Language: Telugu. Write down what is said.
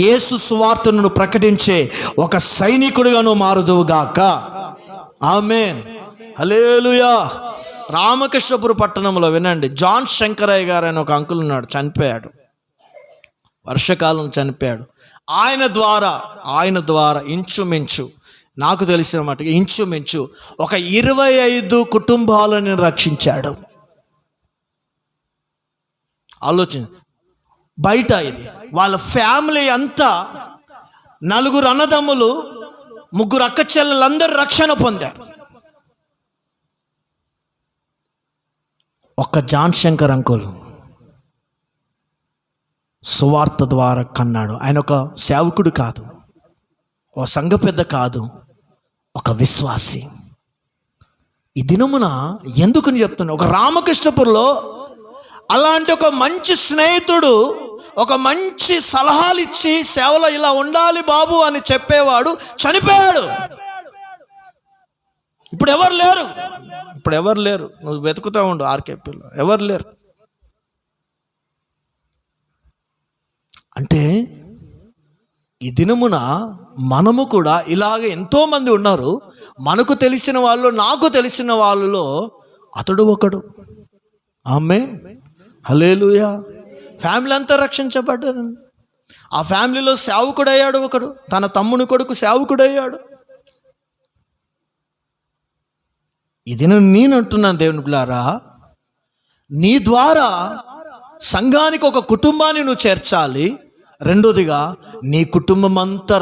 యేసు సువార్తను ప్రకటించే ఒక సైనికుడిగా నువ్వు మారుదువుగాక. ఆమేన్, హల్లెలూయా. రామకృష్ణపురం పట్టణంలో వినండి, జాన్ శంకరయ్య గారు అని ఒక అంకుల్ ఉన్నాడు, చనిపోయాడు, వర్షకాలం చనిపోయాడు. ఆయన ద్వారా ఇంచుమించు నాకు తెలిసిన మటుకు ఇంచుమించు ఒక 25 కుటుంబాలను రక్షించాడు. ఆలోచన, బయట ఇది వాళ్ళ ఫ్యామిలీ అంతా, 4 అన్నదమ్ములు, 3 అక్క చెల్లెలందరూ రక్షణ పొందారు. ఒక్క జాన్ శంకర్ అంకుల్ సువార్త ద్వారా కన్నాడు. ఆయన ఒక సేవకుడు కాదు, ఓ సంఘ పెద్ద కాదు, ఒక విశ్వాసి. ఈ దినమున ఎందుకని చెప్తున్నా, ఒక రామకృష్ణపురంలో అలాంటి ఒక మంచి స్నేహితుడు, ఒక మంచి సలహాలు ఇచ్చి సేవలో ఇలా ఉండాలి బాబు అని చెప్పేవాడు చనిపోయాడు. ఇప్పుడు ఎవరు లేరు. నువ్వు వెతుకుతా ఉండు, ఆర్కేపీలో ఎవరు లేరు. అంటే ఈ దినమున మనము కూడా ఇలాగ ఎంతోమంది ఉన్నారు. మనకు తెలిసిన వాళ్ళు, నాకు తెలిసిన వాళ్ళలో అతడు ఒకడు. ఆమేన్, హల్లెలూయా. ఫ్యామిలీ అంతా రక్షించబడ్డారు. ఆ ఫ్యామిలీలో సేవకుడయ్యాడు ఒకడు, తన తమ్ముని కొడుకు సేవకుడయ్యాడు. ఇది నేను అంటున్నాను, దేవుని బిడ్డలారా, నీ ద్వారా సంఘానికి ఒక కుటుంబాన్ని నువ్వు చేర్చాలి. రెండోదిగా నీ కుటుంబం అంతా